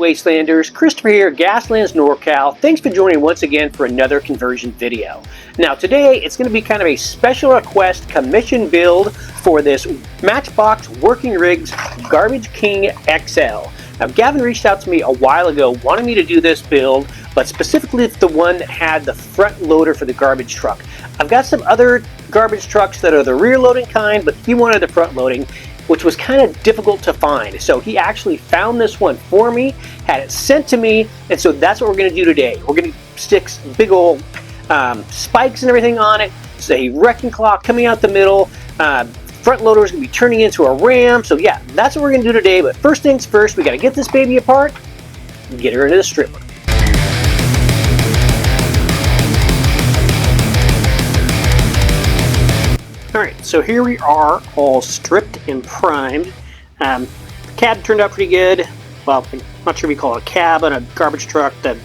Wastelanders, Christopher here at Gaslands, NorCal. Thanks for joining once again for another conversion video. Now today it's going to be kind of a special request commission build for this Matchbox Working Rigs Garbage King XL. Now Gavin reached out to me a while ago wanting me to do this build, but specifically the one that had the front loader for the garbage truck. I've got some other garbage trucks that are the rear loading kind, but he wanted the front loading, which was kind of difficult to find. So he actually found this one for me, had it sent to me, and so that's what we're going to do today. We're going to stick big old spikes and everything on it. It's a wrecking claw coming out the middle. Front loader is going to be turning into a ram. So yeah, that's what we're going to do today. But first things first, we got to get this baby apart and get her into the stripper. Alright, so here we are, all stripped and primed. The cab turned out pretty good. Well, I'm not sure we call it a cab on a garbage truck, the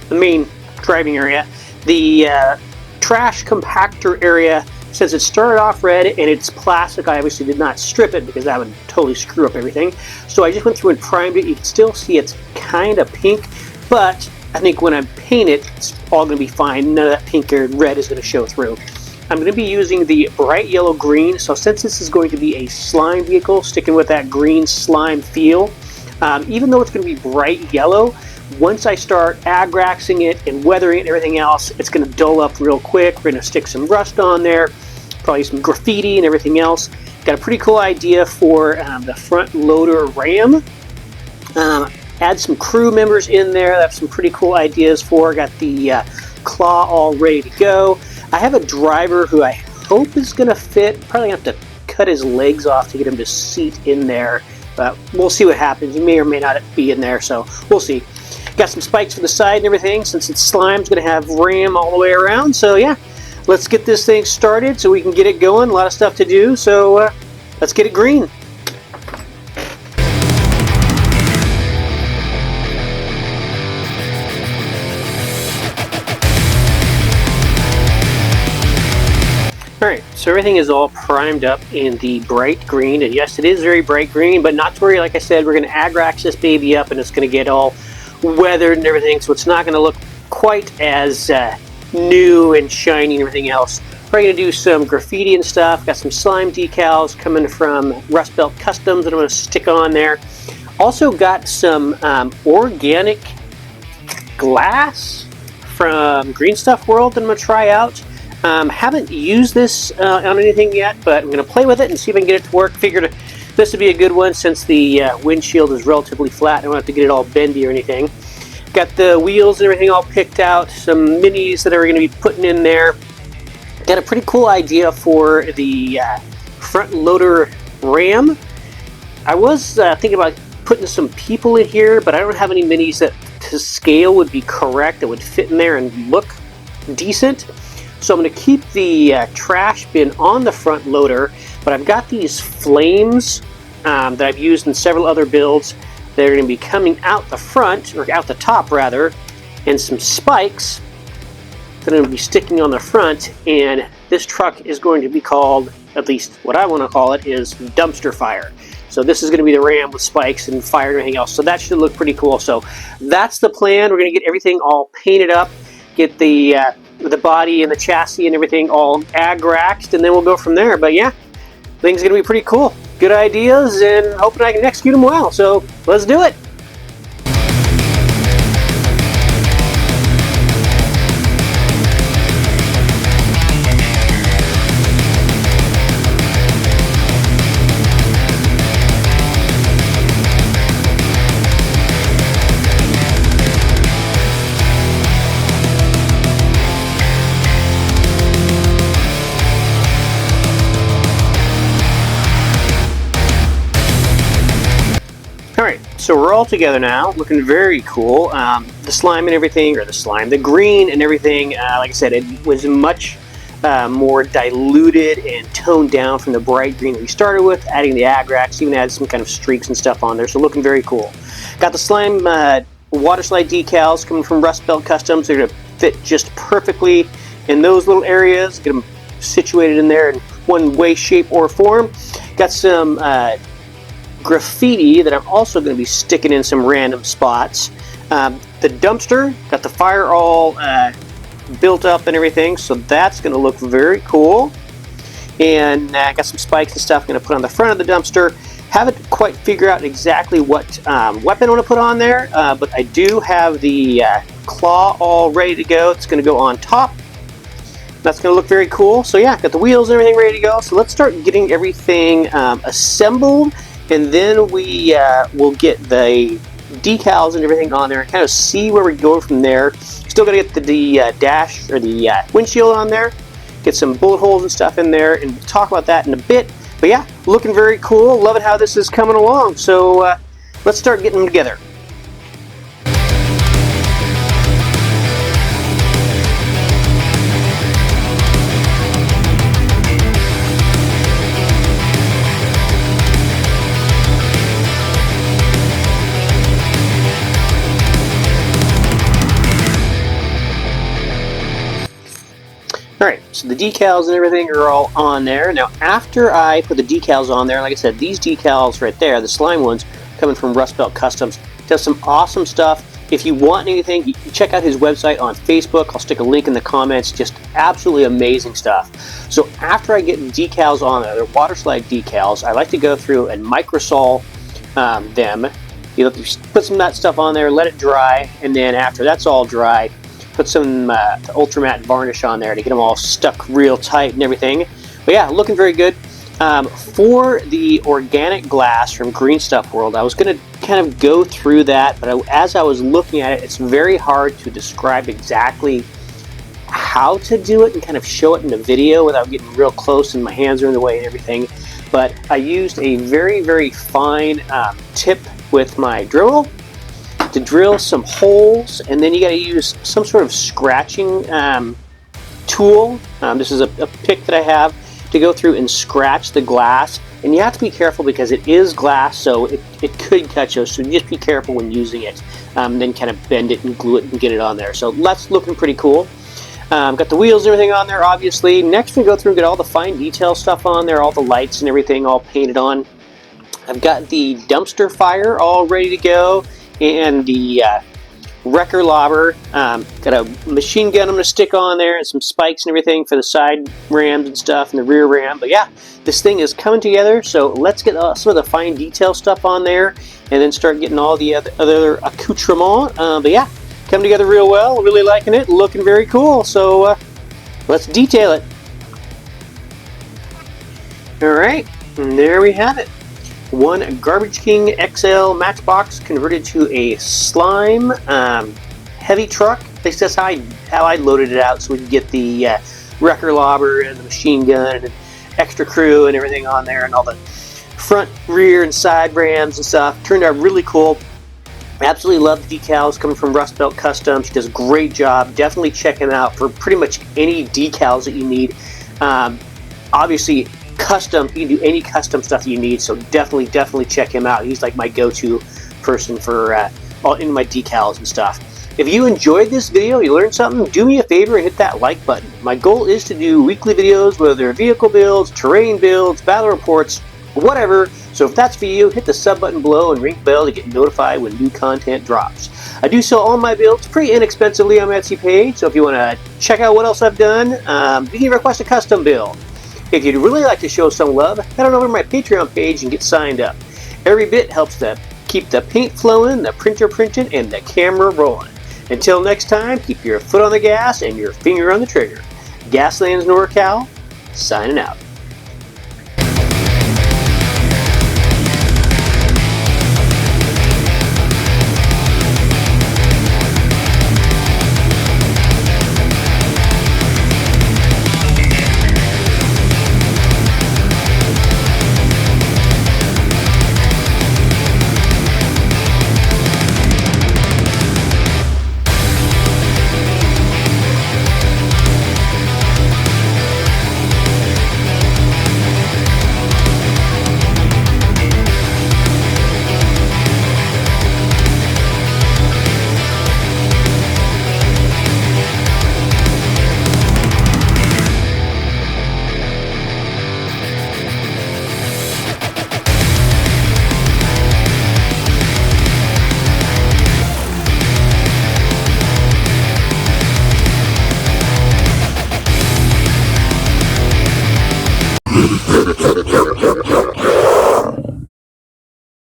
main driving area. The trash compactor area, since it started off red and it's plastic, I obviously did not strip it because that would totally screw up everything. So I just went through and primed it. You can still see it's kind of pink, but I think when I paint it, it's all going to be fine. None of that pink or red is going to show through. I'm going to be using the bright yellow green, so since this is going to be a slime vehicle, sticking with that green slime feel, even though it's going to be bright yellow, once I start agraxing it and weathering it and everything else, it's going to dull up real quick. We're going to stick some rust on there, probably some graffiti and everything else. Got a pretty cool idea for the front loader ram. Add some crew members in there. That's some pretty cool ideas for. Got the claw all ready to go. I have a driver who I hope is going to fit. Probably have to cut his legs off to get him to seat in there. But we'll see what happens. He may or may not be in there, so we'll see. Got some spikes for the side and everything. Since it's slime, it's going to have ram all the way around. So yeah, let's get this thing started so we can get it going. A lot of stuff to do, so let's get it green. Alright, so everything is all primed up in the bright green, and yes, it is very bright green, but not to worry. Like I said, we're going to agrax this baby up and it's going to get all weathered and everything, so it's not going to look quite as new and shiny and everything else. We're going to do some graffiti and stuff. Got some slime decals coming from Rust Belt Customs that I'm going to stick on there. Also got some organic glass from Green Stuff World that I'm going to try out. Haven't used this on anything yet, but I'm going to play with it and see if I can get it to work. Figured this would be a good one since the windshield is relatively flat. I don't have to get it all bendy or anything. Got the wheels and everything all picked out. Some minis that are going to be putting in there. Got a pretty cool idea for the front loader ram. I was thinking about putting some people in here, but I don't have any minis that to scale would be correct, that would fit in there and look decent. So I'm going to keep the trash bin on the front loader, but I've got these flames that I've used in several other builds that are going to be coming out the front, or out the top rather, and some spikes that are going to be sticking on the front, and this truck is going to be called, at least what I want to call it, is dumpster fire. So this is going to be the ram with spikes and fire and everything else, so that should look pretty cool. So that's the plan. We're going to get everything all painted up, get the body and the chassis and everything all agraxed, and then we'll go from there. But yeah, things are going to be pretty cool. Good ideas, and hoping I can execute them well. So let's do it. Alright, so we're all together now, looking very cool. The slime and everything, or the green and everything, like I said, it was much more diluted and toned down from the bright green that we started with, adding the agrax, even added some kind of streaks and stuff on there, so looking very cool. Got the slime water slide decals coming from Rust Belt Customs. They're going to fit just perfectly in those little areas, get them situated in there in one way, shape, or form. Got some graffiti that I'm also going to be sticking in some random spots. The dumpster, got the fire all built up and everything, so that's going to look very cool. And I got some spikes and stuff I'm going to put on the front of the dumpster. Haven't quite figured out exactly what weapon I want to put on there, but I do have the claw all ready to go. It's going to go on top. That's going to look very cool. So yeah, got the wheels and everything ready to go. So let's start getting everything assembled, and then we will get the decals and everything on there and kind of see where we go from there. Still got to get the dash or the windshield on there, get some bullet holes and stuff in there, and we'll talk about that in a bit. But yeah, looking very cool. Loving how this is coming along. So let's start getting them together. Alright, so the decals and everything are all on there. Now, after I put the decals on there, like I said, these decals right there, the slime ones, coming from Rust Belt Customs, does some awesome stuff. If you want anything, you can check out his website on Facebook. I'll stick a link in the comments. Just absolutely amazing stuff. So after I get decals on there, they're water slide decals, I like to go through and microsol them. You know, put some of that stuff on there, let it dry, and then after that's all dry, put some ultra matte varnish on there to get them all stuck real tight and everything. But yeah, looking very good. For the organic glass from Green Stuff World, I was going to kind of go through that, but as I was looking at it, it's very hard to describe exactly how to do it and kind of show it in the video without getting real close and my hands are in the way and everything. But I used a very, very fine tip with my drill to drill some holes, and then you got to use some sort of scratching tool. This is a pick that I have to go through and scratch the glass, and you have to be careful because it is glass, so it could cut you, so just be careful when using it. Then kind of bend it and glue it and get it on there. So that's looking pretty cool. Got the wheels and everything on there, obviously. Next we go through and get all the fine detail stuff on there, all the lights and everything all painted on. I've got the dumpster fire all ready to go, and the wrecker lobber. Got a machine gun I'm going to stick on there, and some spikes and everything for the side rams and stuff, and the rear ram. But yeah, this thing is coming together, so let's get some of the fine detail stuff on there, and then start getting all the other accoutrements. But yeah, coming together real well, really liking it, looking very cool, so let's detail it. Alright, and there we have it. One Garbage King XL Matchbox converted to a slime heavy truck. At least that's how I loaded it out, so we could get the wrecker lobber and the machine gun and extra crew and everything on there, and all the front, rear, and side rams and stuff. Turned out really cool. Absolutely love the decals coming from Rust Belt Customs. She does a great job. Definitely check him out for pretty much any decals that you need. Obviously, custom, you can do any custom stuff that you need, so definitely check him out. He's like my go-to person for all in my decals and stuff. If you enjoyed this video, you learned something, do me a favor and hit that like button. My goal is to do weekly videos, whether they're vehicle builds, terrain builds, battle reports, whatever. So if that's for you, hit the sub button below and ring the bell to get notified when new content drops. I do sell all my builds pretty inexpensively on my Etsy page, so if you want to check out what else I've done, you can request a custom build. If you'd really like to show some love, head on over to my Patreon page and get signed up. Every bit helps to keep the paint flowing, the printer printing, and the camera rolling. Until next time, keep your foot on the gas and your finger on the trigger. Gaslands NorCal, signing out.